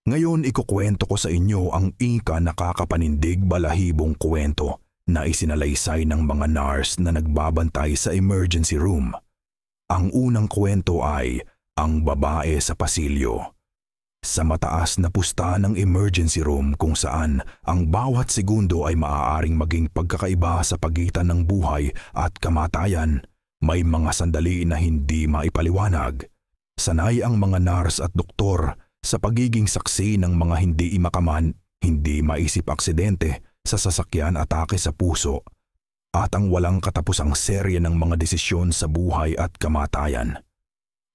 Ngayon ikukwento ko sa inyo ang nakakapanindig balahibong kwento na isinalaysay ng mga nurse na nagbabantay sa emergency room. Ang unang kwento ay ang babae sa pasilyo. Sa mataas na pusta ng emergency room kung saan ang bawat segundo ay maaaring maging pagkakaiba sa pagitan ng buhay at kamatayan, may mga sandali na hindi maipaliwanag. Sanay ang mga nurse at doktor sa pagiging saksi ng mga hindi maisip aksidente sa sasakyan, atake sa puso, at ang walang katapusang serye ng mga desisyon sa buhay at kamatayan.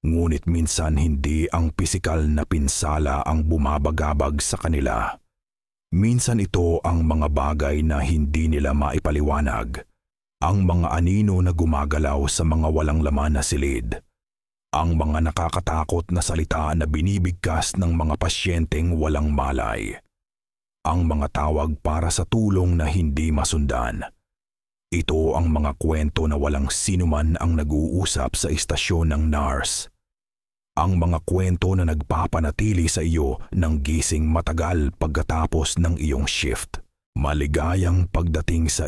Ngunit minsan hindi ang pisikal na pinsala ang bumabagabag sa kanila. Minsan ito ang mga bagay na hindi nila maipaliwanag, ang mga anino na gumagalaw sa mga walang laman na silid. Ang mga nakakatakot na salita na binibigkas ng mga pasyenteng walang malay. Ang mga tawag para sa tulong na hindi masundan. Ito ang mga kwento na walang sinuman ang nag-uusap sa istasyon ng nurse. Ang mga kwento na nagpapanatili sa iyo ng gising matagal pagkatapos ng iyong shift. Maligayang pagdating sa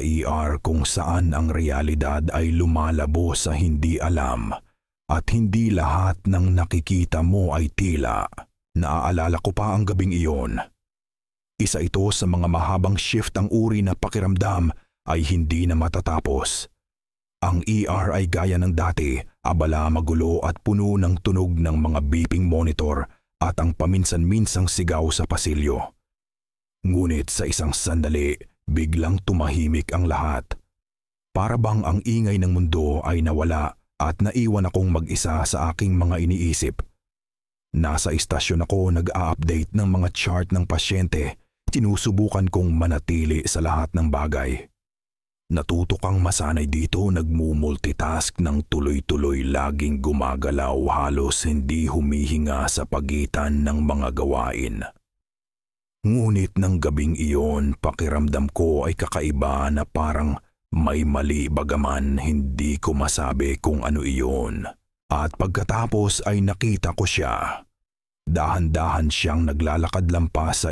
kung saan ang realidad ay lumalabo sa hindi alam. At hindi lahat ng nakikita mo ay tila. Naaalala ko pa ang gabing iyon. Isa ito sa mga mahabang shift, ang uri na pakiramdam ay hindi na matatapos. Ang ay gaya ng dati, abala, magulo at puno ng tunog ng mga beeping monitor at ang paminsan-minsang sigaw sa pasilyo. Ngunit sa isang sandali, biglang tumahimik ang lahat. Para bang ang ingay ng mundo ay nawala at naiwan akong mag-isa sa aking mga iniisip. Nasa istasyon ako, nag-a-update ng mga chart ng pasyente. Sinusubukan kong manatili sa lahat ng bagay. Natuto kang masanay dito, nagmumultitask ng tuloy-tuloy, laging gumagalaw, halos hindi humihinga sa pagitan ng mga gawain. Ngunit ng gabing iyon, pakiramdam ko ay kakaiba, na parang may mali, bagaman hindi ko masabi kung ano iyon. At pagkatapos ay nakita ko siya. Dahan-dahan siyang naglalakad lampas sa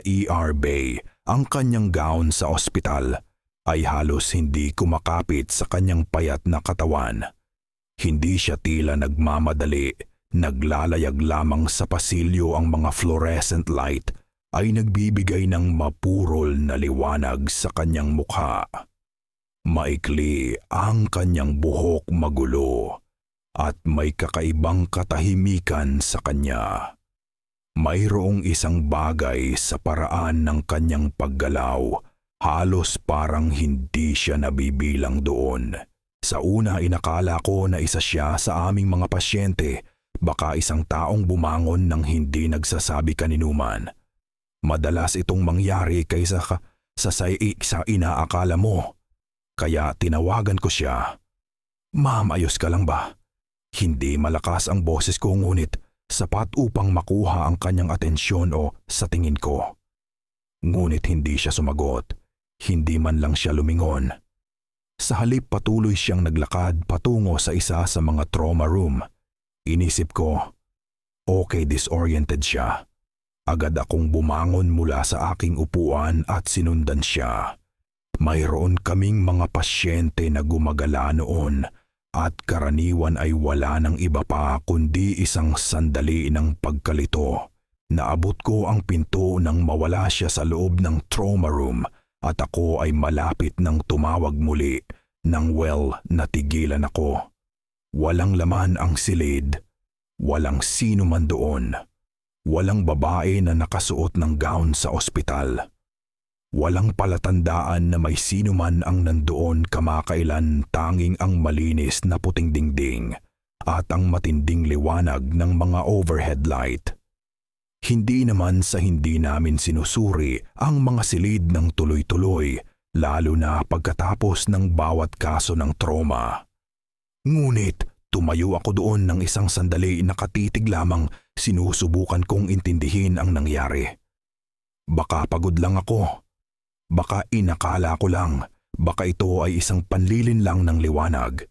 bay. Ang kanyang gown sa ospital ay halos hindi kumakapit sa kanyang payat na katawan. Hindi siya tila nagmamadali, naglalayag lamang sa pasilyo. Ang mga fluorescent light ay nagbibigay ng mapurol na liwanag sa kanyang mukha. Maikli ang kanyang buhok, magulo, at may kakaibang katahimikan sa kanya. Mayroong isang bagay sa paraan ng kanyang paggalaw, halos parang hindi siya nabibilang doon. Sa una, inakala ko na isa siya sa aming mga pasyente, baka isang taong bumangon nang hindi nagsasabi kaninuman. Madalas itong mangyari kaysa sa inaakala mo. Kaya tinawagan ko siya. "Ma'am, ayos ka lang ba?" Hindi malakas ang boses ko, ngunit sapat upang makuha ang kanyang atensyon o sa tingin ko. Ngunit hindi siya sumagot. Hindi man lang siya lumingon. Sa halip, patuloy siyang naglakad patungo sa isa sa mga trauma room. Inisip ko, okay, disoriented siya. Agad akong bumangon mula sa aking upuan at sinundan siya. Mayroon kaming mga pasyente na gumagala noon at karaniwan ay wala ng iba pa kundi isang sandali ng pagkalito. Naabot ko ang pinto nang mawala siya sa loob ng trauma room at ako ay malapit nang tumawag muli nang natigilan ako. Walang laman ang silid, walang sino man doon. Walang babae na nakasuot ng gown sa ospital. Walang palatandaan na may sino man ang nandoon kamakailan, tanging ang malinis na puting dingding at ang matinding liwanag ng mga overhead light. Hindi naman sa hindi namin sinusuri ang mga silid ng tuloy-tuloy, lalo na pagkatapos ng bawat kaso ng trauma. Ngunit tumayo ako doon ng isang sandali, nakatitig lamang, sinusubukan kong intindihin ang nangyari. Baka pagod lang ako. Baka inakala ko lang, baka ito ay isang panlilin lang ng liwanag.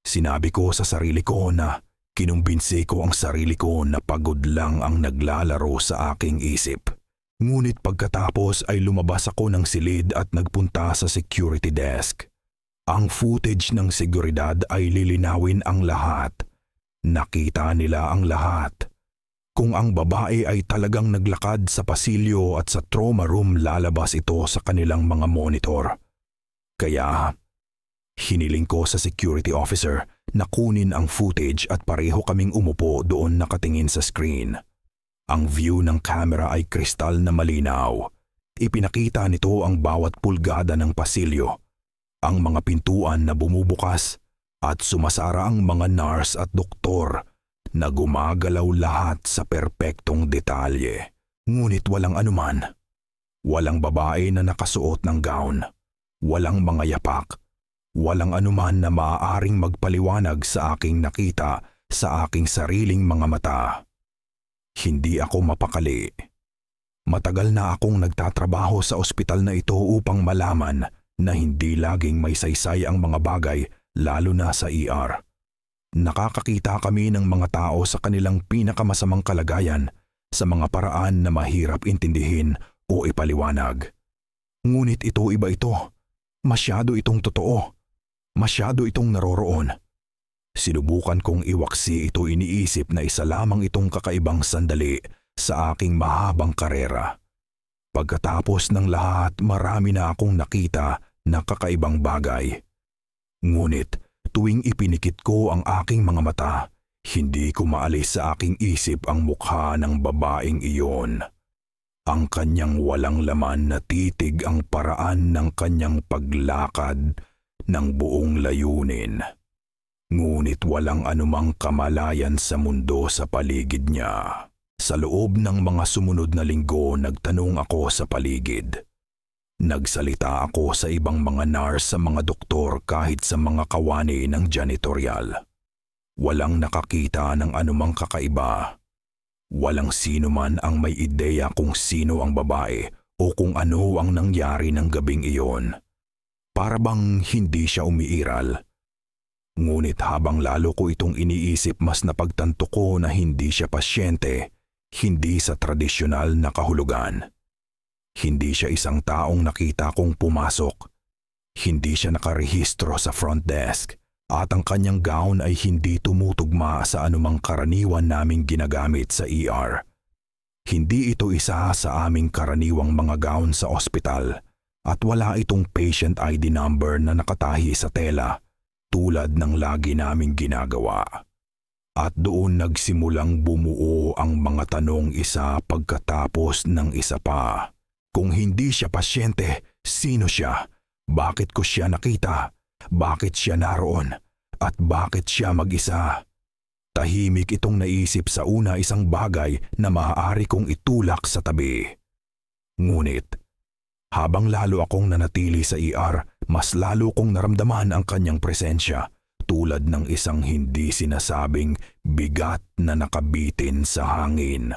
Sinabi ko sa sarili ko na Kinumbinsi ko ang sarili ko na pagod lang ang naglalaro sa aking isip. Ngunit pagkatapos ay lumabas ako ng silid at nagpunta sa security desk. Ang footage ng seguridad ay lilinawin ang lahat. Nakita nila ang lahat. Kung ang babae ay talagang naglakad sa pasilyo at sa trauma room, lalabas ito sa kanilang mga monitor. Kaya hiniling ko sa security officer na kunin ang footage at pareho kaming umupo doon nakatingin sa screen. Ang view ng camera ay kristal na malinaw. Ipinakita nito ang bawat pulgada ng pasilyo, ang mga pintuan na bumubukas at sumasara, ang mga nurse at doktor na gumagalaw, lahat sa perpektong detalye. Ngunit walang anuman. Walang babae na nakasuot ng gown. Walang mga yapak. Walang anuman na maaaring magpaliwanag sa aking nakita sa aking sariling mga mata. Hindi ako mapakali. Matagal na akong nagtatrabaho sa ospital na ito upang malaman na hindi laging may saysay ang mga bagay, lalo na sa ER. Nakakakita kami ng mga tao sa kanilang pinakamasamang kalagayan sa mga paraan na mahirap intindihin o ipaliwanag. Ngunit iba ito. Masyado itong totoo. Masyado itong naroroon. Sinubukan kong iwaksi ito, iniisip na isa lamang itong kakaibang sandali sa aking mahabang karera. Pagkatapos ng lahat, marami na akong nakita na kakaibang bagay. Ngunit tuwing ipinikit ko ang aking mga mata, hindi ko maalis sa aking isip ang mukha ng babaeng iyon. Ang kanyang walang laman na titig, ang paraan ng kanyang paglakad ng buong layunin. Ngunit walang anumang kamalayan sa mundo sa paligid niya. Sa loob ng mga sumunod na linggo, nagtanong ako sa paligid. Nagsalita ako sa ibang mga nurse, sa mga doktor, kahit sa mga kawani ng janitorial. Walang nakakita ng anumang kakaiba. Walang sino man ang may ideya kung sino ang babae o kung ano ang nangyari ng gabing iyon. Para bang hindi siya umiiral. Ngunit habang lalo ko itong iniisip, mas napagtanto ko na hindi siya pasyente, hindi sa tradisyonal na kahulugan. Hindi siya isang taong nakita kong pumasok. Hindi siya nakarehistro sa front desk, at ang kanyang gown ay hindi tumutugma sa anumang karaniwan naming ginagamit sa ER. Hindi ito isa sa aming karaniwang mga gown sa ospital, at wala itong patient ID number na nakatahi sa tela, tulad ng lagi naming ginagawa. At doon nagsimulang bumuo ang mga tanong, isa pagkatapos ng isa pa. Kung hindi siya pasyente, sino siya? Bakit ko siya nakita? Bakit siya naroon? At bakit siya mag-isa? Tahimik itong naisip sa una, isang bagay na maaari kong itulak sa tabi. Ngunit, habang lalo akong nanatili sa ER, mas lalo kong naramdaman ang kanyang presensya, tulad ng isang hindi sinasabing bigat na nakabitin sa hangin.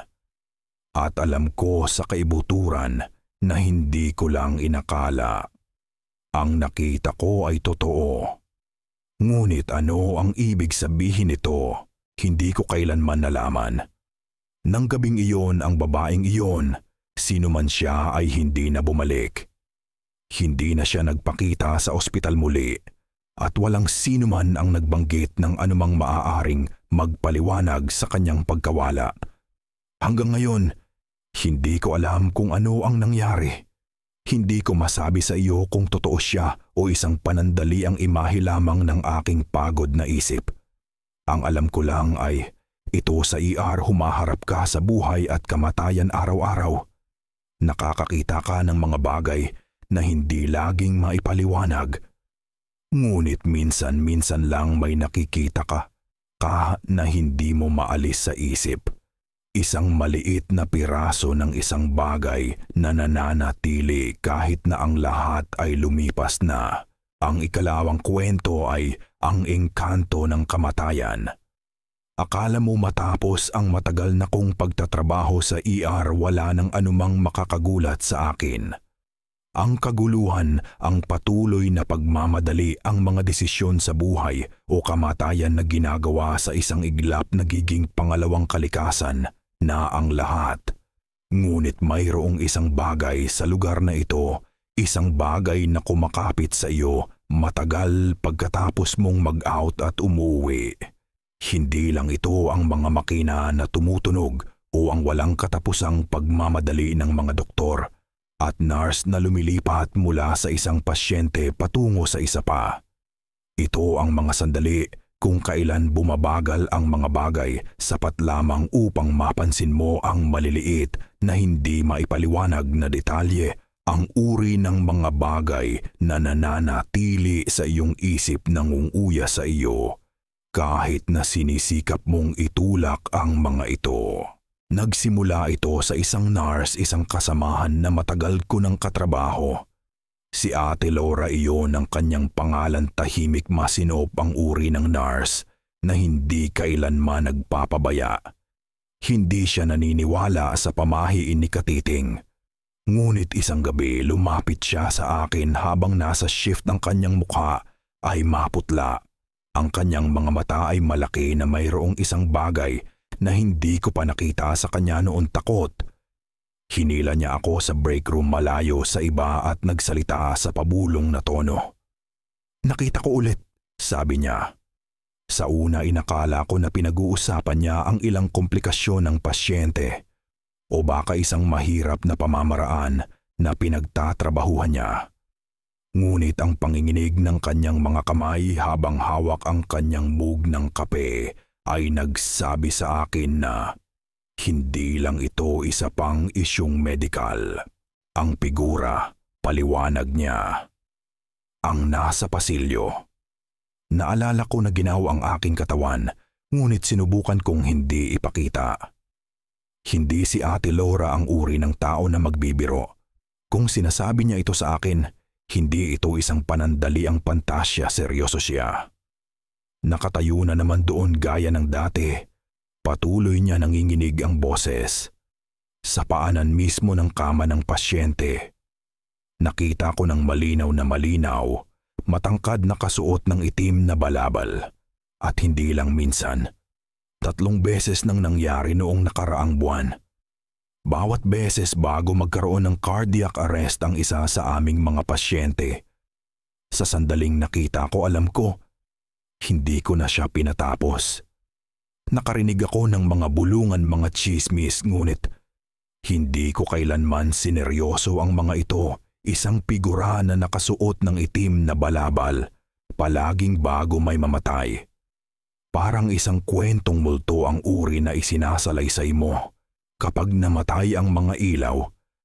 At alam ko sa kaibuturan na hindi ko lang inakala. Ang nakita ko ay totoo. Ngunit ano ang ibig sabihin nito, hindi ko kailanman nalaman. Nang gabing iyon, ang babaeng iyon, sino man siya, ay hindi na bumalik. Hindi na siya nagpakita sa ospital muli, at walang sino man ang nagbanggit ng anumang maaaring magpaliwanag sa kanyang pagkawala. Hanggang ngayon, hindi ko alam kung ano ang nangyari. Hindi ko masabi sa iyo kung totoo siya o isang panandali ang imahe lamang ng aking pagod na isip. Ang alam ko lang ay ito sa ER, humaharap ka sa buhay at kamatayan araw-araw. Nakakakita ka ng mga bagay na hindi laging maipaliwanag. Ngunit minsan-minsan lang may nakikita ka na hindi mo maalis sa isip. Isang maliit na piraso ng isang bagay na nananatili kahit na ang lahat ay lumipas na. Ang ikalawang kwento ay ang engkanto ng kamatayan. Akala mo matapos ang matagal na kong pagtatrabaho sa ER, wala nang anumang makakagulat sa akin. Ang kaguluhan, ang patuloy na pagmamadali ang mga desisyon sa buhay o kamatayan na ginagawa sa isang iglap nagiging pangalawang kalikasan na ang lahat. Ngunit mayroong isang bagay sa lugar na ito, isang bagay na kumakapit sa iyo matagal pagkatapos mong mag-out at umuwi. Hindi lang ito ang mga makina na tumutunog o ang walang katapusang pagmamadali ng mga doktor at nurse na lumilipat mula sa isang pasyente patungo sa isa pa. Ito ang mga sandali kung kailan bumabagal ang mga bagay sapat lamang upang mapansin mo ang maliliit na hindi maipaliwanag na detalye, ang uri ng mga bagay na nananatili sa iyong isip nangunguya sa iyo kahit na sinisikap mong itulak ang mga ito. Nagsimula ito sa isang nurse, isang kasamahan na matagal ko ng katrabaho. Si Ate Laura iyon ang kanyang pangalan, tahimik masinop ang uri ng nurse na hindi kailanman nagpapabaya. Hindi siya naniniwala sa pamahiin ni Katiting. Ngunit isang gabi lumapit siya sa akin habang nasa shift ng kanyang mukha ay maputla. Ang kanyang mga mata ay malaki na mayroong isang bagay na hindi ko pa nakita sa kanya noon, takot. Hinila niya ako sa break room malayo sa iba at nagsalita sa pabulong na tono. "Nakita ko ulit," sabi niya. Sa una inakala ko na pinag-uusapan niya ang ilang komplikasyon ng pasyente o baka isang mahirap na pamamaraan na pinagtatrabahuhan niya. Ngunit ang panginginig ng kanyang mga kamay habang hawak ang kanyang mug ng kape ay nagsabi sa akin na hindi lang ito isa pang isyung medikal. Ang figura, paliwanag niya, ang nasa pasilyo. Naalala ko na ginaw ang aking katawan, ngunit sinubukan kong hindi ipakita. Hindi si Ate Laura ang uri ng tao na magbibiro. Kung sinasabi niya ito sa akin, hindi ito isang panandaliang pantasya, seryoso siya. Nakatayo na naman doon gaya ng dati. Patuloy niya nanginginig ang boses. Sa paanan mismo ng kama ng pasyente. Nakita ko ng malinaw na malinaw, matangkad na kasuot ng itim na balabal. At hindi lang minsan. 3 beses nang nangyari noong nakaraang buwan. Bawat beses bago magkaroon ng cardiac arrest ang isa sa aming mga pasyente. Sa sandaling nakita ko, alam ko, hindi ko na siya pinatapos. Nakarinig ako ng mga bulungan, mga chismis, ngunit hindi ko kailanman sineryoso ang mga ito. Isang figura na nakasuot ng itim na balabal, palaging bago may mamatay. Parang isang kwentong multo ang uri na isinasalaysay mo kapag namatay ang mga ilaw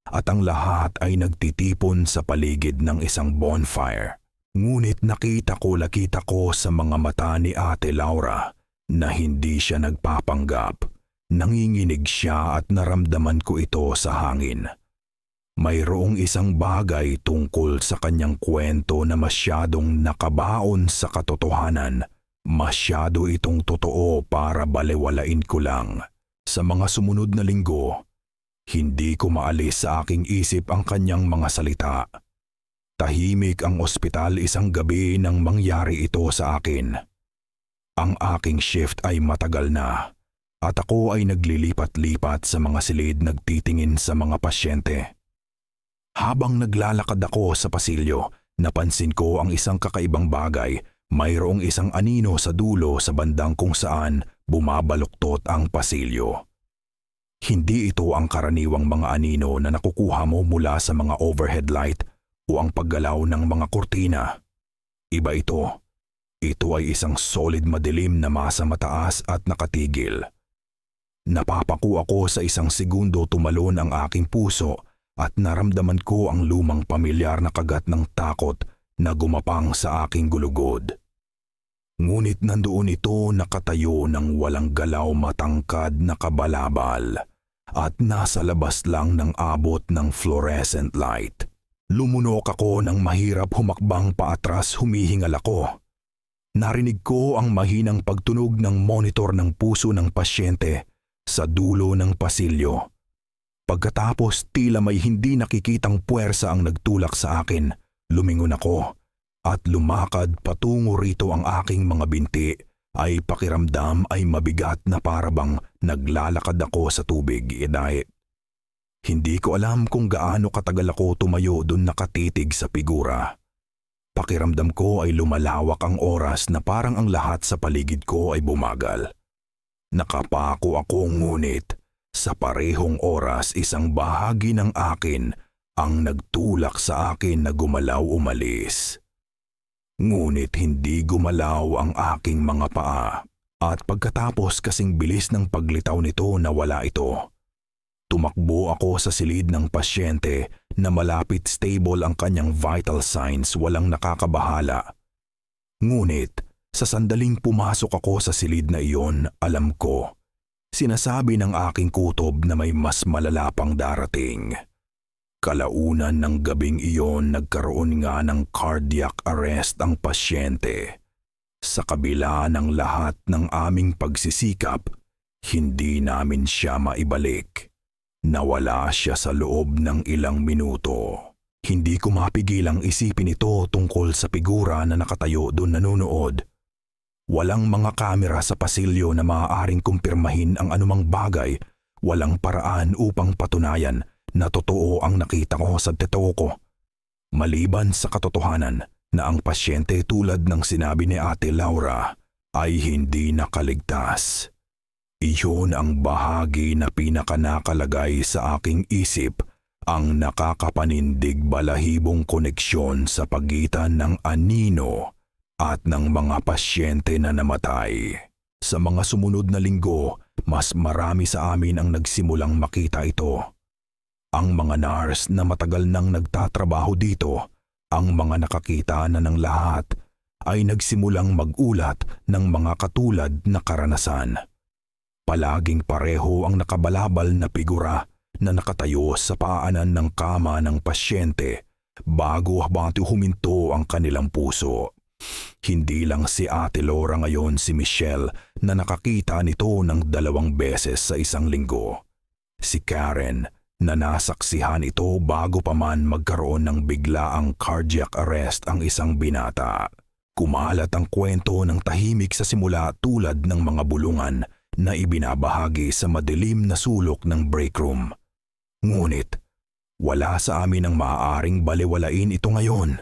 at ang lahat ay nagtitipon sa paligid ng isang bonfire. Ngunit nakita ko sa mga mata ni Ate Laura na hindi siya nagpapanggap. Nanginginig siya at naramdaman ko ito sa hangin. Mayroong isang bagay tungkol sa kanyang kwento na masyadong nakabaon sa katotohanan. Masyado itong totoo para balewalain ko lang. Sa mga sumunod na linggo, hindi ko maalis sa aking isip ang kanyang mga salita. Tahimik ang ospital isang gabi nang mangyari ito sa akin. Ang aking shift ay matagal na at ako ay naglilipat-lipat sa mga silid nagtitingin sa mga pasyente. Habang naglalakad ako sa pasilyo, napansin ko ang isang kakaibang bagay. Mayroong isang anino sa dulo sa bandang kung saan bumabaluktot ang pasilyo. Hindi ito ang karaniwang mga anino na nakukuha mo mula sa mga overhead light o ang paggalaw ng mga kurtina. Iba ito. Ito ay isang solid madilim na masa mataas at nakatigil. Napapaku ako sa isang segundo, tumalon ang aking puso at naramdaman ko ang lumang pamilyar na kagat ng takot na gumapang sa aking gulugod. Ngunit nandoon ito nakatayo ng walang galaw, matangkad na kabalabal at nasa labas lang ng abot ng fluorescent light. Lumunok ako ng mahirap, humakbang paatras, humihingal ako. Narinig ko ang mahinang pagtunog ng monitor ng puso ng pasyente sa dulo ng pasilyo. Pagkatapos tila may hindi nakikitang puwersa ang nagtulak sa akin, lumingon ako at lumakad patungo rito. Ang aking mga binti ay pakiramdam ay mabigat na parabang naglalakad ako sa tubig. Hindi ko alam kung gaano katagal ako tumayo doon nakatitig sa figura. Pakiramdam ko ay lumalawak ang oras na parang ang lahat sa paligid ko ay bumagal. Nakapako ako, ngunit sa parehong oras isang bahagi ng akin ang nagtulak sa akin na gumalaw umalis. Ngunit hindi gumalaw ang aking mga paa, at pagkatapos kasing bilis ng paglitaw nito nawala ito. Tumakbo ako sa silid ng pasyente na malapit stable ang kanyang vital signs, walang nakakabahala. Ngunit sa sandaling pumasok ako sa silid na iyon, alam ko, sinasabi ng aking kutob na may mas malala pang darating. Kalaunan ng gabing iyon, nagkaroon nga ng cardiac arrest ang pasyente. Sa kabila ng lahat ng aming pagsisikap, hindi namin siya maibalik. Nawala siya sa loob ng ilang minuto. Hindi ko mapigilang isipin ito tungkol sa figura na nakatayo doon nanonood. Walang mga kamera sa pasilyo na maaaring kumpirmahin ang anumang bagay. Walang paraan upang patunayan na totoo ang nakita ko sa totoo ko. Maliban sa katotohanan na ang pasyente, tulad ng sinabi ni Ate Laura, ay hindi nakaligtas. Iyon ang bahagi na pinakanakalagay sa aking isip, ang nakakapanindig balahibong koneksyon sa pagitan ng anino at ng mga pasyente na namatay. Sa mga sumunod na linggo, mas marami sa amin ang nagsimulang makita ito. Ang mga nurse na matagal nang nagtatrabaho dito, ang mga nakakita na ng lahat, ay nagsimulang magulat ng mga katulad na karanasan. Palaging pareho ang nakabalabal na figura na nakatayo sa paanan ng kama ng pasyente bago huminto ang kanilang puso. Hindi lang si Ate Laura ngayon, si Michelle na nakakita nito ng 2 beses sa isang linggo. Si Karen na nasaksihan ito bago pa man magkaroon ng biglaang cardiac arrest ang isang binata. Kumalat ang kwento ng tahimik sa simula, tulad ng mga bulungan na ibinabahagi sa madilim na sulok ng break room. Ngunit wala sa amin ang maaaring balewalain ito ngayon.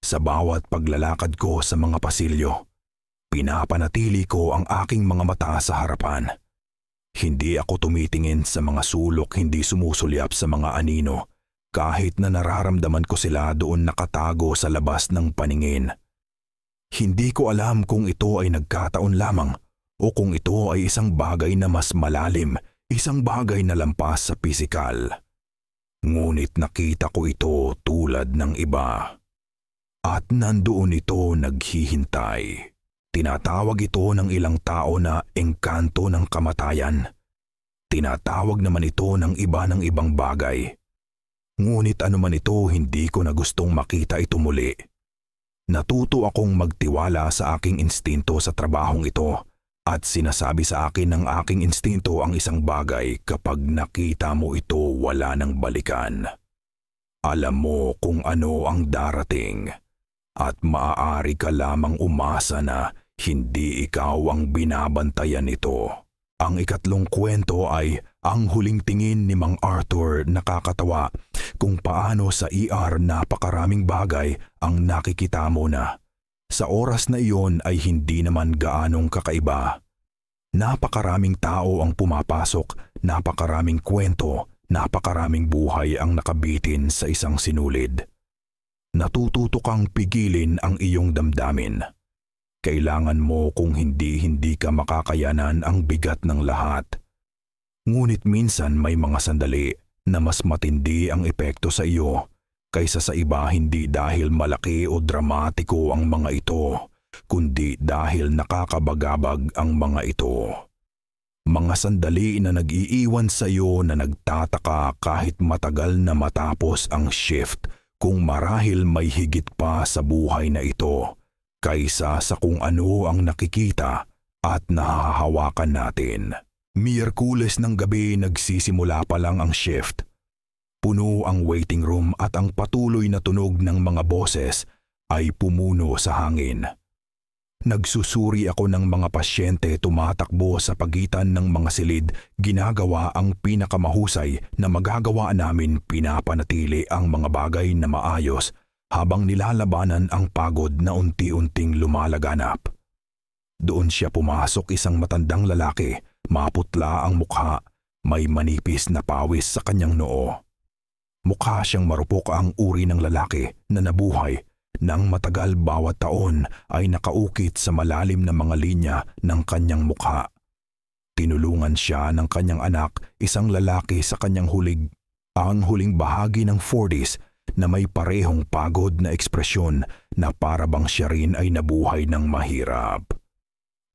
Sa bawat paglalakad ko sa mga pasilyo, pinapanatili ko ang aking mga mata sa harapan. Hindi ako tumitingin sa mga sulok, hindi sumusulyap sa mga anino, kahit na nararamdaman ko sila doon nakatago sa labas ng paningin. Hindi ko alam kung ito ay nagkataon lamang o kung ito ay isang bagay na mas malalim, isang bagay na lampas sa pisikal. Ngunit nakita ko ito tulad ng iba. At nandoon ito naghihintay. Tinatawag ito ng ilang tao na engkanto ng kamatayan. Tinatawag naman ito ng ibang bagay. Ngunit anuman ito, hindi ko na gustong makita ito muli. Natuto akong magtiwala sa aking instinto sa trabahong ito, at sinasabi sa akin ng aking instinto ang isang bagay: kapag nakita mo ito, wala nang balikan. Alam mo kung ano ang darating, at maaari ka lamang umasa na hindi ikaw ang binabantayan nito. Ang ikatlong kwento ay ang huling tingin ni Mang Arthur. Nakakatawa kung paano sa ER napakaraming bagay ang nakikita mo na. Sa oras na iyon ay hindi naman gaanong kakaiba. Napakaraming tao ang pumapasok, napakaraming kwento, napakaraming buhay ang nakabitin sa isang sinulid. Natututo kang pigilin ang iyong damdamin. Kailangan mo kung hindi ka makakayanan ang bigat ng lahat. Ngunit minsan may mga sandali na mas matindi ang epekto sa iyo kaysa sa iba, hindi dahil malaki o dramatiko ang mga ito, kundi dahil nakakabagabag ang mga ito. Mga sandali na nag-iiwan sa iyo na nagtataka kahit matagal na matapos ang shift, kung marahil may higit pa sa buhay na ito kaysa sa kung ano ang nakikita at nahahawakan natin. Miyerkules ng gabi nagsisimula pa lang ang shift. Puno ang waiting room at ang patuloy na tunog ng mga boses ay pumuno sa hangin. Nagsusuri ako ng mga pasyente tumatakbo sa pagitan ng mga silid, ginagawa ang pinakamahusay na magagawa namin, pinapanatili ang mga bagay na maayos habang nilalabanan ang pagod na unti-unting lumalaganap. Doon siya pumasok, isang matandang lalaki, maputla ang mukha, may manipis na pawis sa kanyang noo. Mukha siyang marupok, ang uri ng lalaki na nabuhay nang matagal, bawat taon ay nakaukit sa malalim na mga linya ng kanyang mukha. Tinulungan siya ng kanyang anak, isang lalaki sa kanyang huling bahagi ng 40s na may parehong pagod na ekspresyon na para bang siya rin ay nabuhay ng mahirap.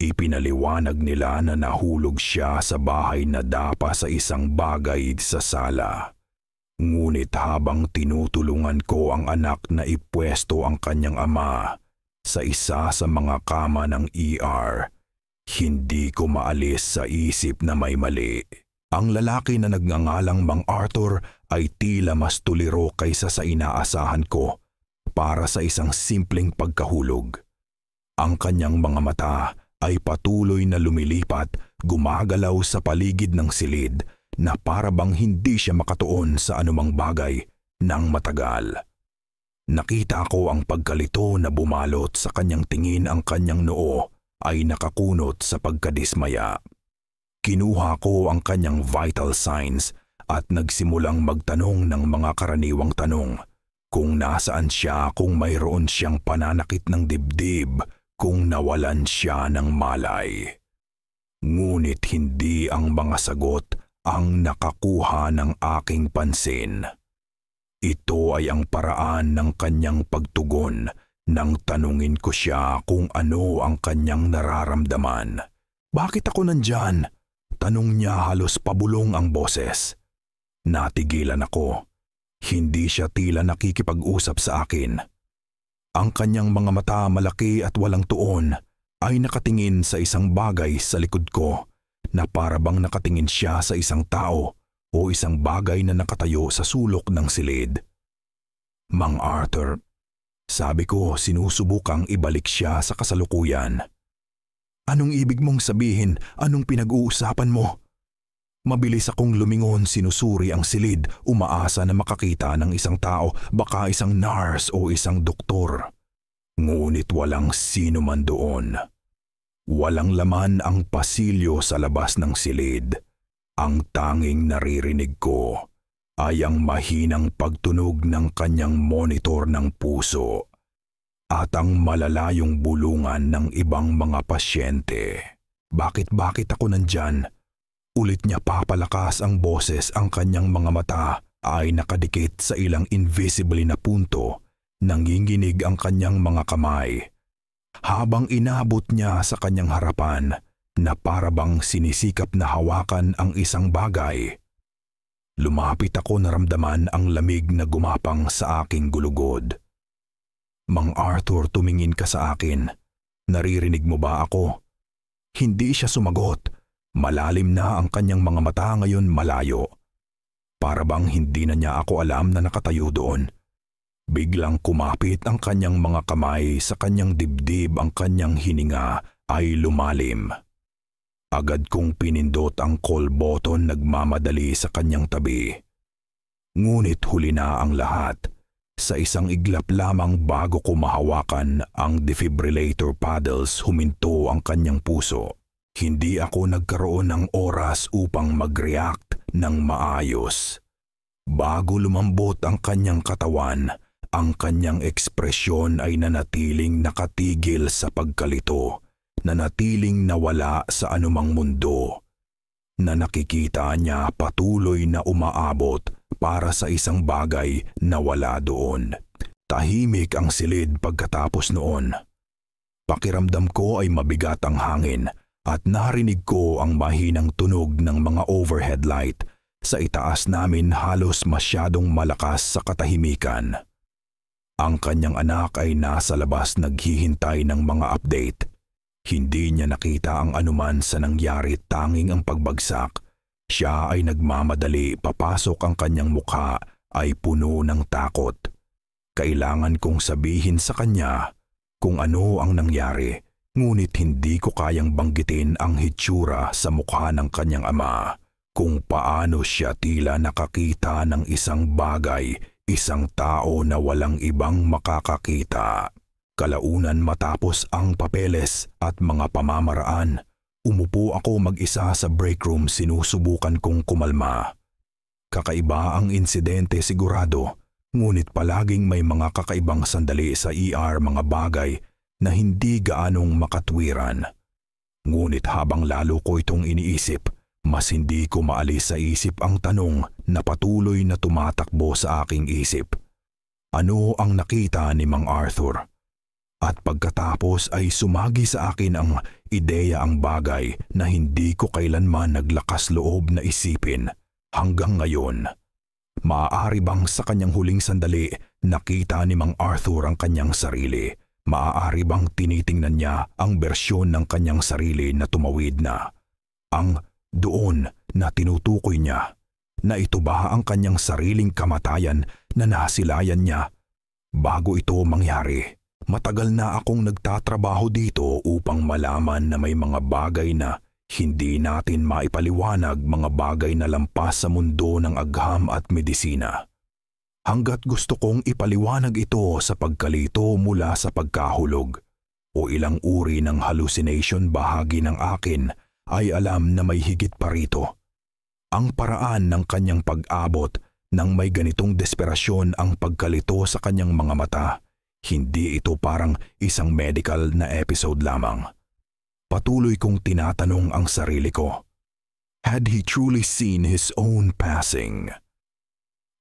Ipinaliwanag nila na nahulog siya sa bahay na dapa sa isang bagay sa sala. Ngunit habang tinutulungan ko ang anak na ipwesto ang kanyang ama sa isa sa mga kama ng ER, hindi ko maalis sa isip na may mali. Ang lalaki na nagngangalang Mang Arthur ay tila mas tuliro kaysa sa inaasahan ko para sa isang simpleng pagkahulog. Ang kanyang mga mata ay patuloy na lumilipat, gumagalaw sa paligid ng silid, na para bang hindi siya makatuon sa anumang bagay ng matagal. Nakita ko ang pagkalito na bumalot sa kanyang tingin, ang kanyang noo ay nakakunot sa pagkadismaya. Kinuha ko ang kanyang vital signs at nagsimulang magtanong ng mga karaniwang tanong, kung nasaan siya, kung mayroon siyang pananakit ng dibdib, kung nawalan siya ng malay. Ngunit hindi ang mga sagot ang nakakuha ng aking pansin. Ito ay ang paraan ng kanyang pagtugon nang tanungin ko siya kung ano ang kanyang nararamdaman. "Bakit ako nandyan?" tanong niya, halos pabulong ang boses. Natigilan ako. Hindi siya tila nakikipag-usap sa akin. Ang kanyang mga mata, malaki at walang tuon, ay nakatingin sa isang bagay sa likod ko, na para bang nakatingin siya sa isang tao o isang bagay na nakatayo sa sulok ng silid. "Mang Arthur," sabi ko, sinusubukang ibalik siya sa kasalukuyan. "Anong ibig mong sabihin? Anong pinag-uusapan mo?" Mabilis akong lumingon, sinusuri ang silid, umaasa na makakita ng isang tao, baka isang nurse o isang doktor. Ngunit walang sino man doon. Walang laman ang pasilyo sa labas ng silid. Ang tanging naririnig ko ay ang mahinang pagtunog ng kanyang monitor ng puso at ang malalayong bulungan ng ibang mga pasyente. Bakit ako nandyan? Ulit niya papalakas ang boses, ang kanyang mga mata ay nakadikit sa ilang invisibly na punto, nanginginig ang kanyang mga kamay. Habang inabot niya sa kanyang harapan na para bang sinisikap na hawakan ang isang bagay. Lumapit ako, naramdaman ang lamig na gumapang sa aking gulugod. "Mang Arthur, tumingin ka sa akin. Naririnig mo ba ako?" Hindi siya sumagot. Malalim na ang kanyang mga mata, ngayon malayo. Para bang hindi na niya ako alam na nakatayo doon. Biglang kumapit ang kanyang mga kamay sa kanyang dibdib, ang kanyang hininga ay lumalim. Agad kong pinindot ang call button, nagmamadali sa kanyang tabi. Ngunit huli na ang lahat. Sa isang iglap lamang bago ko mahawakan ang defibrillator paddles, huminto ang kanyang puso. Hindi ako nagkaroon ng oras upang mag-react ng maayos. Bago lumambot ang kanyang katawan, ang kanyang ekspresyon ay nanatiling nakatigil sa pagkalito, nanatiling nawala sa anumang mundo. Na nakikita niya patuloy na umaabot para sa isang bagay na wala doon. Tahimik ang silid pagkatapos noon. Pakiramdam ko ay mabigat ang hangin at narinig ko ang mahinang tunog ng mga overhead light sa itaas namin, halos masyadong malakas sa katahimikan. Ang kanyang anak ay nasa labas naghihintay ng mga update. Hindi niya nakita ang anuman sa nangyari, tanging ang pagbagsak. Siya ay nagmamadali, papasok ang kanyang mukha ay puno ng takot. Kailangan kong sabihin sa kanya kung ano ang nangyari, ngunit hindi ko kayang banggitin ang hitsura sa mukha ng kanyang ama, kung paano siya tila nakakita ng isang bagay, isang tao na walang ibang makakakita. Kalaunan matapos ang papeles at mga pamamaraan, umupo ako mag-isa sa break room, sinusubukan kong kumalma. Kakaiba ang insidente sigurado, ngunit palaging may mga kakaibang sandali sa ER, mga bagay na hindi gaanong makatwiran. Ngunit habang lalo ko itong iniisip, mas hindi ko maalis sa isip ang tanong na patuloy na tumatakbo sa aking isip. Ano ang nakita ni Mang Arthur? At pagkatapos ay sumagi sa akin ang ideya, ang bagay na hindi ko kailanman naglakas loob na isipin hanggang ngayon. Maaari bang sa kanyang huling sandali nakita ni Mang Arthur ang kanyang sarili? Maaari bang tinitingnan niya ang bersyon ng kanyang sarili na tumawid na? Ang doon na tinutukoy niya, na ito ba ang kanyang sariling kamatayan na nasilayan niya? Bago ito mangyari, matagal na akong nagtatrabaho dito upang malaman na may mga bagay na hindi natin maipaliwanag, mga bagay na lampas sa mundo ng agham at medisina. Hanggat gusto kong ipaliwanag ito sa pagkalito mula sa pagkahulog o ilang uri ng hallucination, bahagi ng akin ay alam na may higit pa rito. Ang paraan ng kanyang pag-abot ng may ganitong desperasyon, ang pagkalito sa kanyang mga mata, hindi ito parang isang medical na episode lamang. Patuloy kong tinatanong ang sarili ko. Had he truly seen his own passing?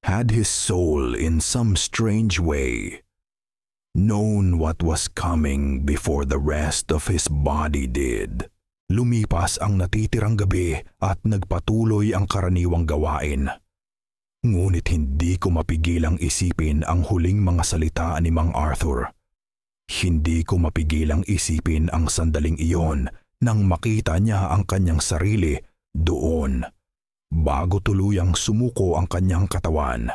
Had his soul in some strange way known what was coming before the rest of his body did? Lumipas ang natitirang gabi at nagpatuloy ang karaniwang gawain. Ngunit hindi ko mapigilang isipin ang huling mga salita ni Mang Arthur. Hindi ko mapigilang isipin ang sandaling iyon nang makita niya ang kanyang sarili doon, bago tuluyang sumuko ang kanyang katawan.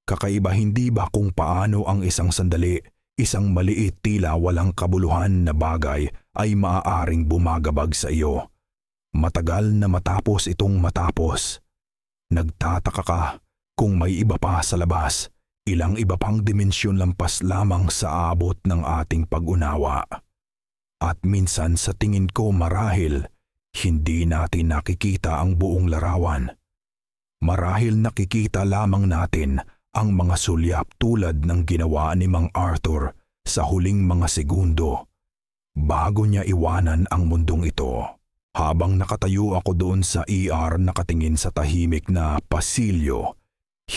Kakaiba, hindi ba, kung paano ang isang sandali, isang maliit, tila walang kabuluhan na bagay ay maaaring bumagabag sa iyo. Matagal na matapos itong matapos. Nagtataka ka kung may iba pa sa labas, ilang iba pang dimensyon lampas lamang sa abot ng ating pag-unawa. At minsan sa tingin ko marahil hindi natin nakikita ang buong larawan. Marahil nakikita lamang natin ang mga sulyap tulad ng ginawa ni Mang Arthur sa huling mga segundo bago niya iwanan ang mundong ito. Habang nakatayo ako doon sa ER, nakatingin sa tahimik na pasilyo,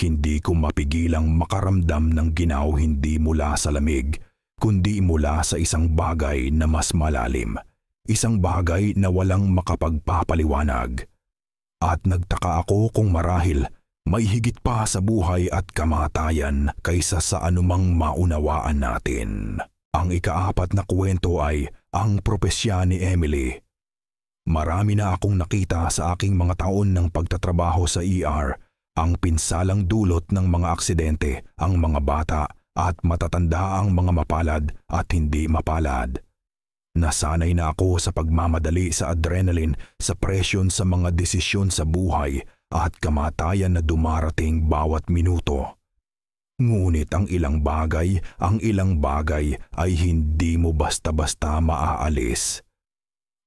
hindi ko mapigilang makaramdam ng ginaw, hindi mula sa lamig, kundi mula sa isang bagay na mas malalim, isang bagay na walang makapagpapaliwanag. At nagtaka ako kung marahil may higit pa sa buhay at kamatayan kaysa sa anumang maunawaan natin. Ang ikaapat na kwento ay ang propesya ni Emily. Marami na akong nakita sa aking mga taon ng pagtatrabaho sa ER, ang pinsalang dulot ng mga aksidente, ang mga bata at matatanda, ang mga mapalad at hindi mapalad. Nasanay na ako sa pagmamadali, sa adrenaline, sa presyon, sa mga desisyon sa buhay at kamatayan na dumarating bawat minuto. Ngunit ang ilang bagay ay hindi mo basta-basta maaalis.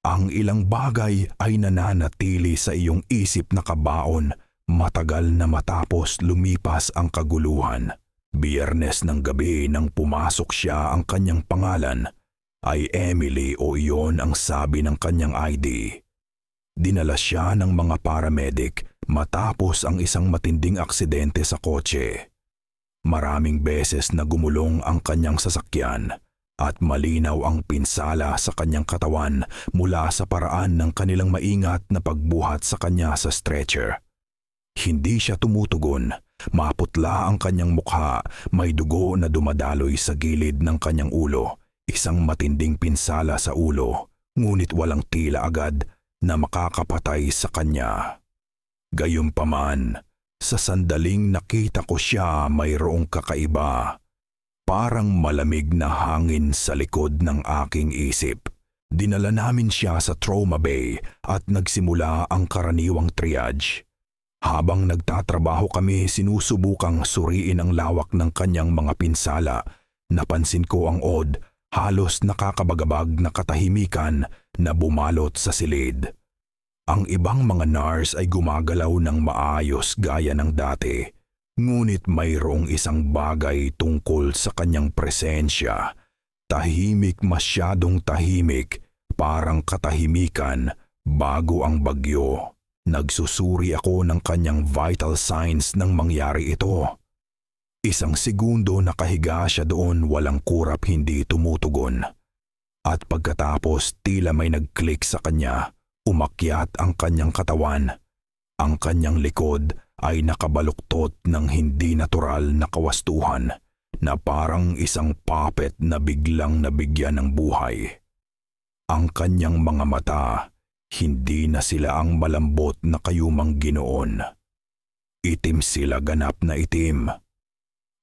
Ang ilang bagay ay nananatili sa iyong isip na kabaon matagal na matapos lumipas ang kaguluhan. Biyernes ng gabi nang pumasok siya, ang kanyang pangalan ay Emily, o iyon ang sabi ng kanyang ID. Dinala siya ng mga paramedic matapos ang isang matinding aksidente sa kotse. Maraming beses na gumulong ang kanyang sasakyan at malinaw ang pinsala sa kanyang katawan mula sa paraan ng kanilang maingat na pagbuhat sa kanya sa stretcher. Hindi siya tumutugon, maputla ang kanyang mukha, may dugo na dumadaloy sa gilid ng kanyang ulo. Isang matinding pinsala sa ulo, ngunit walang tila agad na makakapatay sa kanya. Gayunpaman, sa sandaling nakita ko siya mayroong kakaiba. Parang malamig na hangin sa likod ng aking isip. Dinala namin siya sa trauma bay at nagsimula ang karaniwang triage. Habang nagtatrabaho kami, sinusubukang suriin ang lawak ng kanyang mga pinsala. Napansin ko ang odd, halos nakakabagabag na katahimikan na bumalot sa silid. Ang ibang mga nurse ay gumagalaw ng maayos gaya ng dati, ngunit mayroong isang bagay tungkol sa kanyang presensya. Tahimik, masyadong tahimik, parang katahimikan bago ang bagyo. Nagsusuri ako ng kanyang vital signs nang mangyari ito. Isang segundo nakahiga siya doon, walang kurap, hindi tumutugon. At pagkatapos tila may nag-click sa kanya, umakyat ang kanyang katawan. Ang kanyang likod ay nakabaluktot ng hindi natural na kawastuhan na parang isang puppet na biglang nabigyan ng buhay. Ang kanyang mga mata, hindi na sila ang malambot na kayumang Ginoon. Itim sila, ganap na itim.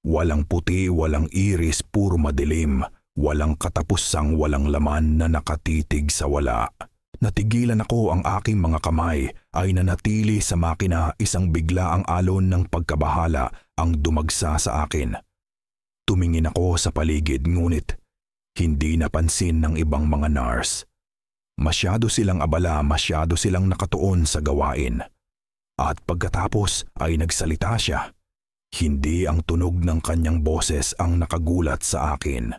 Walang puti, walang iris, puro madilim, walang katapusang walang laman na nakatitig sa wala. Natigilan ako, ang aking mga kamay ay nanatili sa makina, isang bigla ang alon ng pagkabahala ang dumagsa sa akin. Tumingin ako sa paligid, ngunit hindi napansin ng ibang mga nurse. Masyado silang abala, masyado silang nakatuon sa gawain. At pagkatapos ay nagsalita siya. Hindi ang tunog ng kanyang boses ang nakagulat sa akin.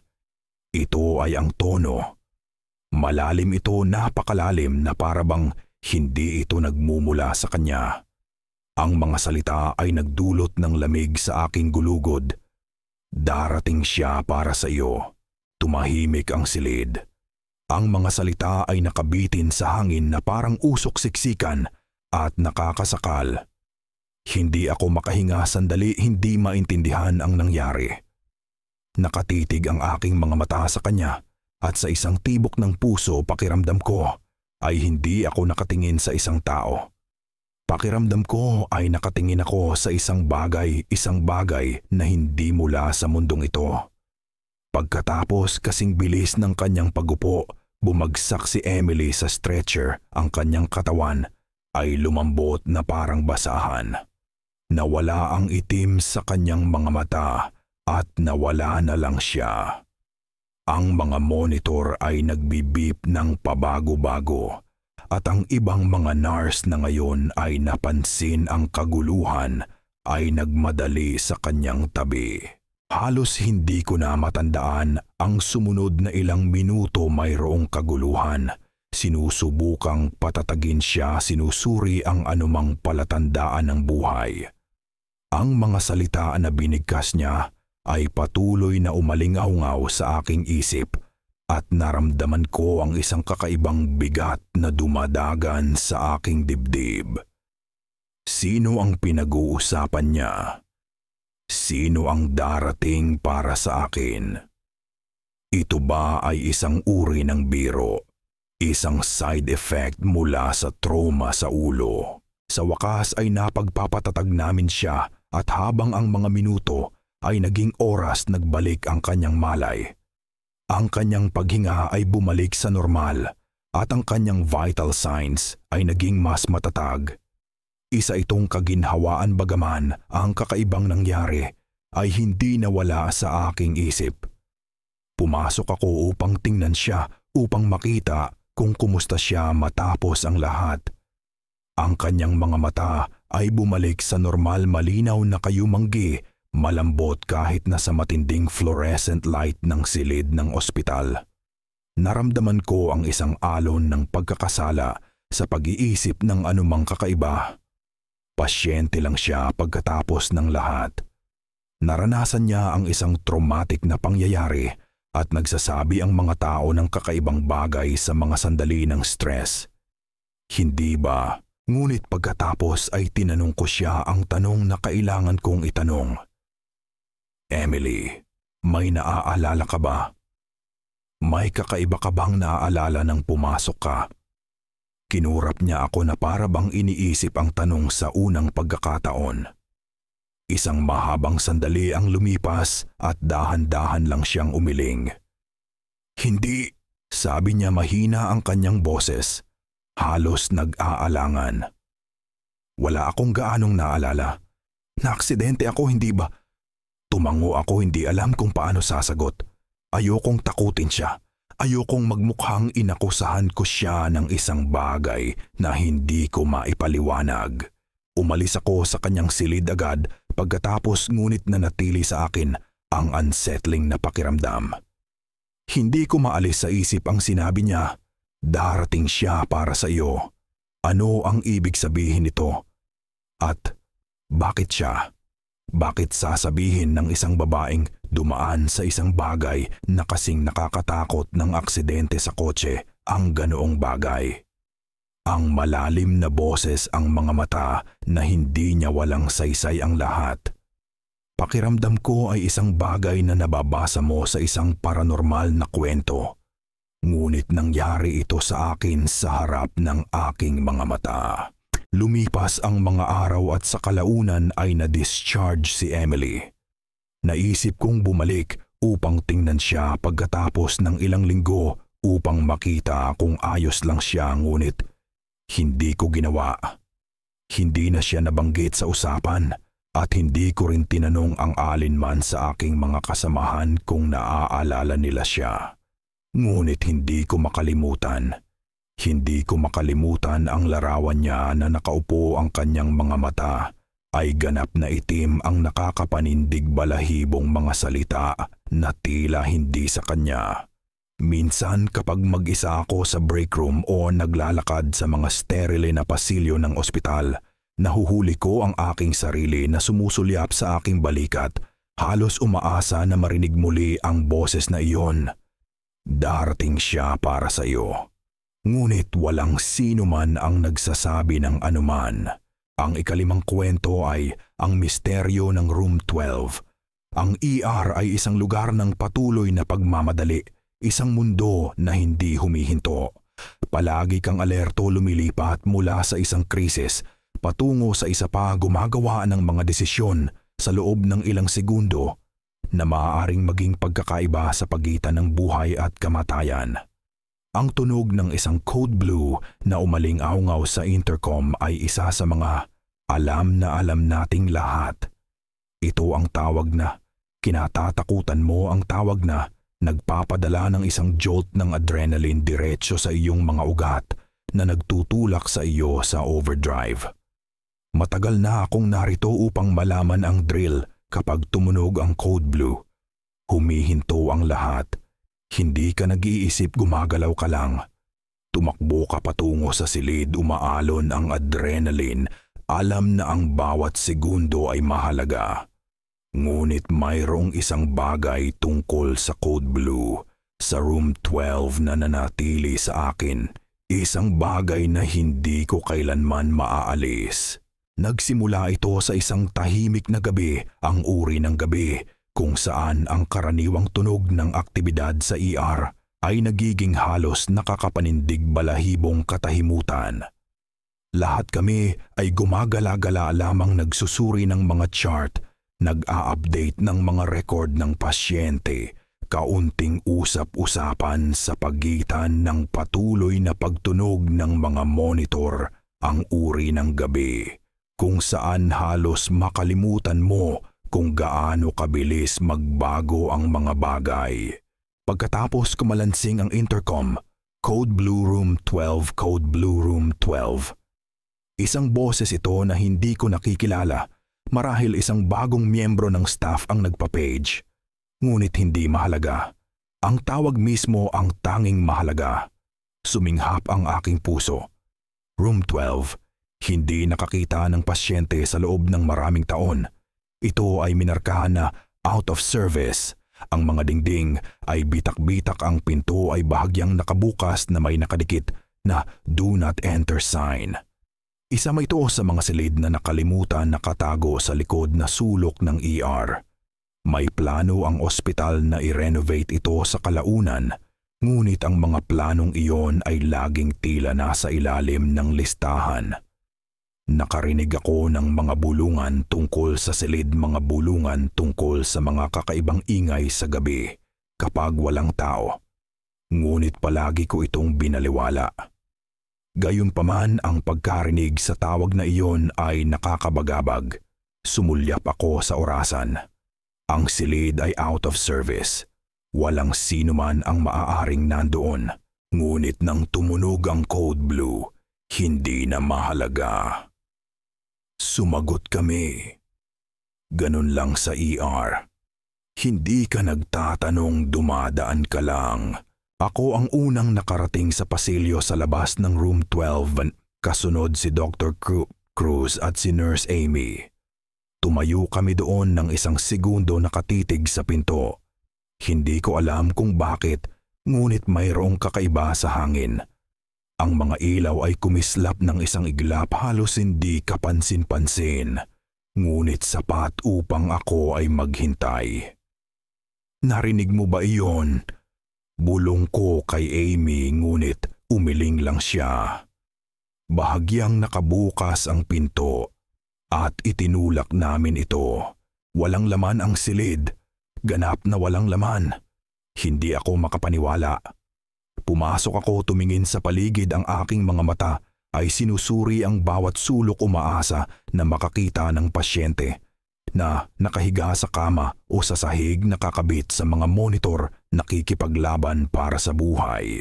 Ito ay ang tono. Malalim ito, napakalalim na parabang hindi ito nagmumula sa kanya. Ang mga salita ay nagdulot ng lamig sa aking gulugod. Darating siya para sa iyo. Tumahimik ang silid. Ang mga salita ay nakabitin sa hangin na parang usok siksikan at nakakasakal. Hindi ako makahinga sandali, hindi maintindihan ang nangyari. Nakatitig ang aking mga mata sa kanya at sa isang tibok ng puso pakiramdam ko ay hindi ako nakatingin sa isang tao. Pakiramdam ko ay nakatingin ako sa isang bagay na hindi mula sa mundong ito. Pagkatapos kasing bilis ng kanyang pagupo, bumagsak si Emily sa stretcher, ang kanyang katawan ay lumambot na parang basahan. Nawala ang itim sa kanyang mga mata at nawala na lang siya. Ang mga monitor ay nagbibip ng pabago-bago at ang ibang mga nurse na ngayon ay napansin ang kaguluhan ay nagmadali sa kanyang tabi. Halos hindi ko na matandaan ang sumunod na ilang minuto, mayroong kaguluhan. Sinusubukang patatagin siya, sinusuri ang anumang palatandaan ng buhay. Ang mga salita na binigkas niya ay patuloy na umalingaw sa aking isip at naramdaman ko ang isang kakaibang bigat na dumadagan sa aking dibdib. Sino ang pinag-uusapan niya? Sino ang darating para sa akin? Ito ba ay isang uri ng biro? Isang side effect mula sa trauma sa ulo? Sa wakas ay napagpapatatag namin siya at habang ang mga minuto ay naging oras, nagbalik ang kanyang malay. Ang kanyang paghinga ay bumalik sa normal at ang kanyang vital signs ay naging mas matatag. Isa itong kaginhawaan, bagaman ang kakaibang nangyari ay hindi nawala sa aking isip. Pumasok ako upang tingnan siya, upang makita kung kumusta siya matapos ang lahat. Ang kanyang mga mata ay bumalik sa normal, malinaw na kayumanggi, malambot kahit na sa matinding fluorescent light ng silid ng ospital. Naramdaman ko ang isang alon ng pagkakasala sa pag-iisip ng anumang kakaiba. Pasyente lang siya pagkatapos ng lahat. Naranasan niya ang isang traumatic na pangyayari at nagsasabi ang mga tao ng kakaibang bagay sa mga sandali ng stress. Hindi ba? Ngunit pagkatapos ay tinanong ko siya ang tanong na kailangan kong itanong. Emily, may naaalala ka ba? May kakaiba ka bang naaalala nang pumasok ka? Kinurap niya ako na para bang iniisip ang tanong sa unang pagkakataon. Isang mahabang sandali ang lumipas at dahan-dahan lang siyang umiling. Hindi, sabi niya mahina ang kanyang boses, halos nag-aalangan. Wala akong gaanong naalala. Naaksidente ako, hindi ba? Tumango ako, hindi alam kung paano sasagot. Ayokong takutin siya. Ayokong magmukhang inakusahan ko siya ng isang bagay na hindi ko maipaliwanag. Umalis ako sa kanyang silid agad pagkatapos ngunit nanatili sa akin ang unsettling na pakiramdam. Hindi ko maalis sa isip ang sinabi niya, darating siya para sa iyo. Ano ang ibig sabihin nito? At bakit siya? Bakit sasabihin ng isang babaeng dumaan sa isang bagay na kasing nakakatakot ng aksidente sa kotse ang ganoong bagay? Ang malalim na boses, ang mga mata na hindi niya walang saysay ang lahat. Pakiramdam ko ay isang bagay na nababasa mo sa isang paranormal na kwento. Ngunit nangyari ito sa akin sa harap ng aking mga mata. Lumipas ang mga araw at sa kalaunan ay na-discharge si Emily. Naisip kong bumalik upang tingnan siya pagkatapos ng ilang linggo upang makita kung ayos lang siya, ngunit hindi ko ginawa. Hindi na siya nabanggit sa usapan at hindi ko rin tinanong ang alinman sa aking mga kasamahan kung naaalala nila siya. Ngunit hindi ko makalimutan. Hindi ko makalimutan ang larawan niya na nakaupo ang kanyang mga mata ay ganap na itim ang nakakapanindig balahibong mga salita na tila hindi sa kanya. Minsan kapag mag-isa ako sa break room o naglalakad sa mga sterile na pasilyo ng ospital, nahuhuli ko ang aking sarili na sumusulyap sa aking balikat, halos umaasa na marinig muli ang boses na iyon. Darating siya para sa iyo. Ngunit walang sino man ang nagsasabi ng anuman. Ang ikalimang kwento ay ang misteryo ng Room 12. Ang ER ay isang lugar ng patuloy na pagmamadali, isang mundo na hindi humihinto. Palagi kang alerto, lumilipat mula sa isang krisis patungo sa isa pa, gumagawa ng mga desisyon sa loob ng ilang segundo na maaaring maging pagkakaiba sa pagitan ng buhay at kamatayan. Ang tunog ng isang code blue na umaling-aungaw sa intercom ay isa sa mga alam na alam nating lahat. Ito ang tawag na kinatatakutan mo, ang tawag na nagpapadala ng isang jolt ng adrenaline diretso sa iyong mga ugat na nagtutulak sa iyo sa overdrive. Matagal na akong narito upang malaman ang drill kapag tumunog ang code blue. Humihinto ang lahat. Hindi ka nag-iisip, gumagalaw ka lang. Tumakbo ka patungo sa silid, umaalon ang adrenaline. Alam na ang bawat segundo ay mahalaga. Ngunit mayroong isang bagay tungkol sa code blue, sa room 12 na nanatili sa akin. Isang bagay na hindi ko kailanman maaalis. Nagsimula ito sa isang tahimik na gabi, ang uri ng gabi, kung saan ang karaniwang tunog ng aktibidad sa ER ay nagiging halos nakakapanindig balahibong katahimutan. Lahat kami ay gumagala-gala lamang, nagsusuri ng mga chart, nag-a-update ng mga record ng pasyente, kaunting usap-usapan sa pagitan ng patuloy na pagtunog ng mga monitor, ang uri ng gabi, kung saan halos makalimutan mo kung gaano kabilis magbago ang mga bagay. Pagkatapos kumalansing ang intercom, Code Blue Room 12, Code Blue Room 12. Isang boses ito na hindi ko nakikilala, marahil isang bagong miyembro ng staff ang nagpa-page. Ngunit hindi mahalaga. Ang tawag mismo ang tanging mahalaga. Suminghap ang aking puso. Room 12, hindi nakakita ng pasyente sa loob ng maraming taon. Ito ay minarkahan na out of service. Ang mga dingding ay bitak-bitak, ang pinto ay bahagyang nakabukas na may nakadikit na do not enter sign. Isa mo ito sa mga silid na nakalimutan nakatago sa likod na sulok ng ER. May plano ang ospital na i-renovate ito sa kalaunan, Ngunit ang mga planong iyon ay laging tila nasa ilalim ng listahan. Nakarinig ako ng mga bulungan tungkol sa silid, mga bulungan tungkol sa mga kakaibang ingay sa gabi kapag walang tao. Ngunit palagi ko itong binaliwala. Gayunpaman, ang pagkarinig sa tawag na iyon ay nakakabagabag. Sumulyap ako sa orasan. Ang silid ay out of service. Walang sino man ang maaaring nandoon. Ngunit nang tumunog ang code blue, hindi na mahalaga. Sumagot kami. Ganun lang sa ER. Hindi ka nagtatanong, dumadaan ka lang. Ako ang unang nakarating sa pasilyo sa labas ng room 12, kasunod si Dr. Cruz at si Nurse Amy. Tumayo kami doon ng isang segundo nakatitig sa pinto. Hindi ko alam kung bakit, ngunit mayroong kakaiba sa hangin. Ang mga ilaw ay kumislap ng isang iglap, halos hindi kapansin-pansin, ngunit sapat upang ako ay maghintay. Narinig mo ba iyon? Bulong ko kay Amy, ngunit umiling lang siya. Bahagyang nakabukas ang pinto at itinulak namin ito. Walang laman ang silid, ganap na walang laman. Hindi ako makapaniwala. Pumasok ako, tumingin sa paligid, ang aking mga mata ay sinusuri ang bawat sulok, umaasa na makakita ng pasyente na nakahiga sa kama o sa sahig, nakakabit sa mga monitor, nakikipaglaban para sa buhay.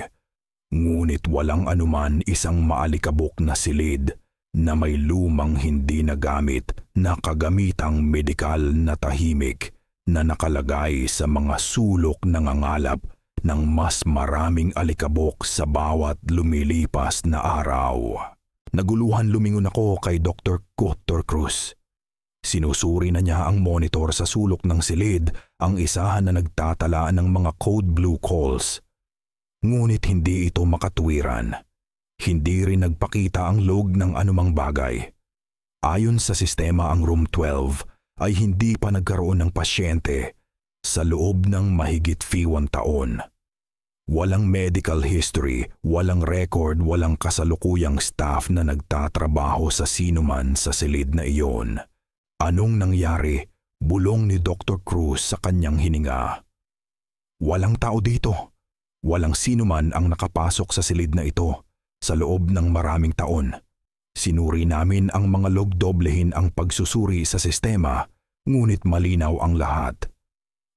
Ngunit walang anuman, isang maalikabok na silid na may lumang hindi nagamit na kagamitang medikal na tahimik na nakalagay sa mga sulok, nangangalap ng mas maraming alikabok sa bawat lumilipas na araw. Naguluhan lumingon ako kay Dr. Cruz. Sinusuri na niya ang monitor sa sulok ng silid, ang isahan na nagtatala ng mga code blue calls. Ngunit hindi ito makatwiran. Hindi rin nagpakita ang log ng anumang bagay. Ayon sa sistema, ang room 12 ay hindi pa nagkaroon ng pasyente sa loob ng mahigit 1 taon. Walang medical history, walang record, walang kasalukuyang staff na nagtatrabaho sa sinuman sa silid na iyon. Anong nangyari? Bulong ni Dr. Cruz sa kanyang hininga. Walang tao dito. Walang sinuman ang nakapasok sa silid na ito sa loob ng maraming taon. Sinuri namin ang mga log, doblehin ang pagsusuri sa sistema, ngunit malinaw ang lahat.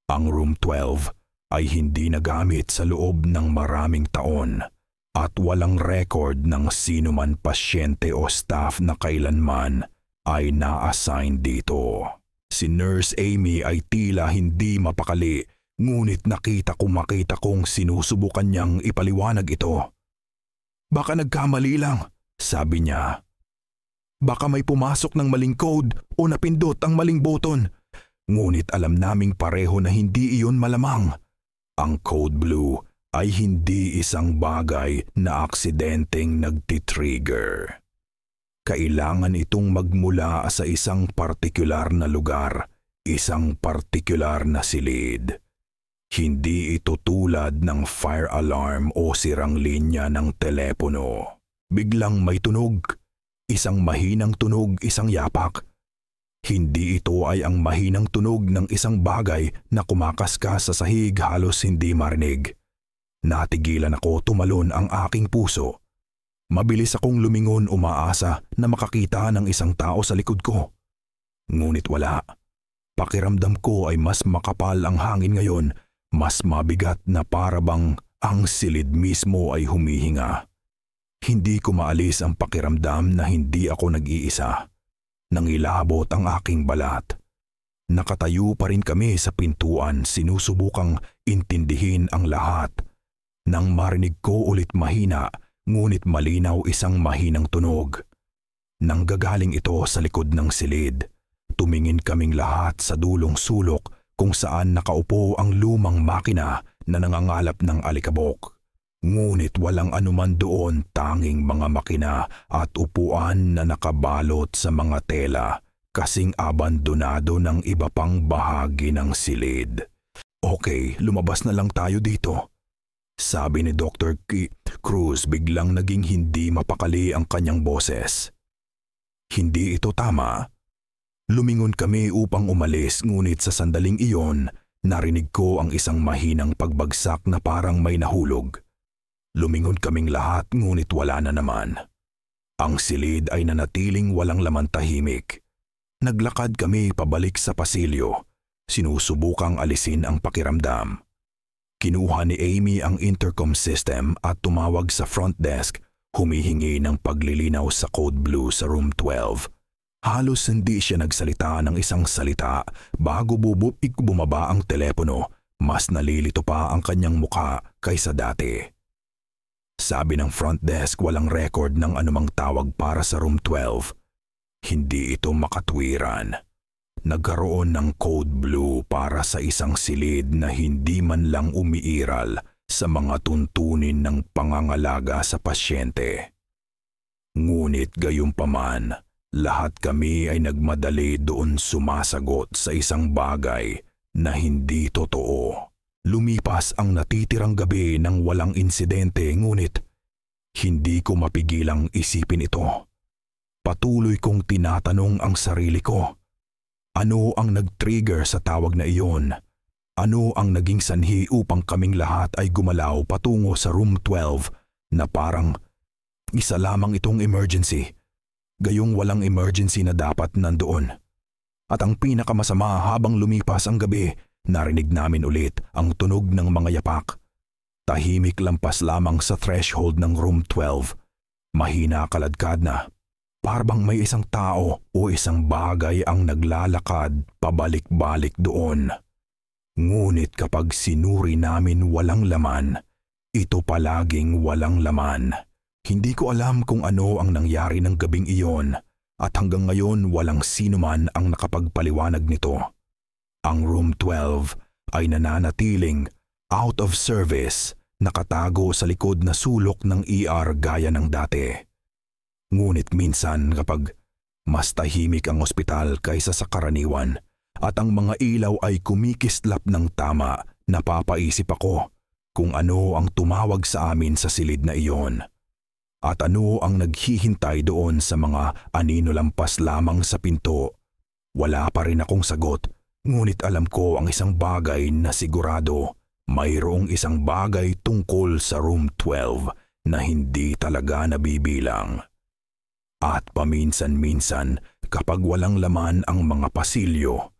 Ang room 12 ay hindi nagamit sa loob ng maraming taon at walang record ng sinuman pasyente o staff na kailanman ay na-assign dito. Si Nurse Amy ay tila hindi mapakali, ngunit makita kong sinusubukan niyang ipaliwanag ito. Baka nagkamali lang, sabi niya. Baka may pumasok ng maling code o napindot ang maling button. Ngunit alam naming pareho na hindi iyon malamang. Ang code blue ay hindi isang bagay na aksidenteng nagtitrigger. Kailangan itong magmula sa isang partikular na lugar, isang partikular na silid. Hindi ito tulad ng fire alarm o sirang linya ng telepono. Biglang may tunog, isang mahinang tunog, isang yapak. Hindi ito ay ang mahinang tunog ng isang bagay na kumakaskas sa sahig, halos hindi marinig. Natigilan ako, tumalon ang aking puso. Mabilis akong lumingon, umaasa na makakita ng isang tao sa likod ko. Ngunit wala. Pakiramdam ko ay mas makapal ang hangin ngayon, mas mabigat na parabang ang silid mismo ay humihinga. Hindi ko maalis ang pakiramdam na hindi ako nag-iisa. Nangilabot ang aking balat. Nakatayo pa rin kami sa pintuan, sinusubukang intindihin ang lahat. Nang marinig ko ulit mahina, ngunit malinaw, isang mahinang tunog. Nanggagaling ito sa likod ng silid. Tumingin kaming lahat sa dulong sulok kung saan nakaupo ang lumang makina na nangangalap ng alikabok. Ngunit walang anuman doon, tanging mga makina at upuan na nakabalot sa mga tela, kasing abandonado ng iba pang bahagi ng silid. Okay, lumabas na lang tayo dito. Sabi ni Dr. Cruz, biglang naging hindi mapakali ang kanyang boses. Hindi ito tama. Lumingon kami upang umalis, ngunit sa sandaling iyon, narinig ko ang isang mahinang pagbagsak na parang may nahulog. Lumingon kaming lahat, ngunit wala na naman. Ang silid ay nanatiling walang laman, tahimik. Naglakad kami pabalik sa pasilyo, sinusubukang alisin ang pakiramdam. Kinuha ni Amy ang intercom system at tumawag sa front desk, humihingi ng paglilinaw sa code blue sa room 12. Halos hindi siya nagsalita ng isang salita bago bumaba ang telepono. Mas nalilito pa ang kanyang mukha kaysa dati. Sabi ng front desk, walang record ng anumang tawag para sa room 12. Hindi ito makatwiran. Nagkaroon ng code blue para sa isang silid na hindi man lang umiiral sa mga tuntunin ng pangangalaga sa pasyente. Ngunit gayunpaman, lahat kami ay nagmadali doon sumasagot sa isang bagay na hindi totoo. Lumipas ang natitirang gabi ng walang insidente, ngunit hindi ko mapigilang isipin ito. Patuloy kong tinatanong ang sarili ko. Ano ang nag-trigger sa tawag na iyon? Ano ang naging sanhi upang kaming lahat ay gumalaw patungo sa room 12 na parang isa lamang itong emergency, gayong walang emergency na dapat nandoon? At ang pinakamasama, habang lumipas ang gabi, narinig namin ulit ang tunog ng mga yapak. Tahimik lampas lamang sa threshold ng room 12. Mahina kaladkad na. Parang may isang tao o isang bagay ang naglalakad pabalik-balik doon. Ngunit kapag sinuri namin, walang laman. Ito palaging walang laman. Hindi ko alam kung ano ang nangyari ng gabing iyon at hanggang ngayon walang sinuman ang nakapagpaliwanag nito. Ang room 12 ay nananatiling out of service, nakatago sa likod na sulok ng ER gaya ng dati. Ngunit minsan kapag mas tahimik ang ospital kaysa sa karaniwan at ang mga ilaw ay kumikislap ng tama, napapaisip ako kung ano ang tumawag sa amin sa silid na iyon. At ano ang naghihintay doon sa mga anino lampas lamang sa pinto. Wala pa rin akong sagot, ngunit alam ko ang isang bagay na sigurado. Mayroong isang bagay tungkol sa room 12 na hindi talaga nabibilang. At paminsan-minsan, kapag walang laman ang mga pasilyo,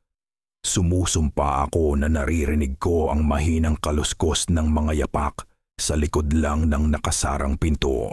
sumusumpa ako na naririnig ko ang mahinang kaluskos ng mga yapak sa likod lang ng nakasarang pinto.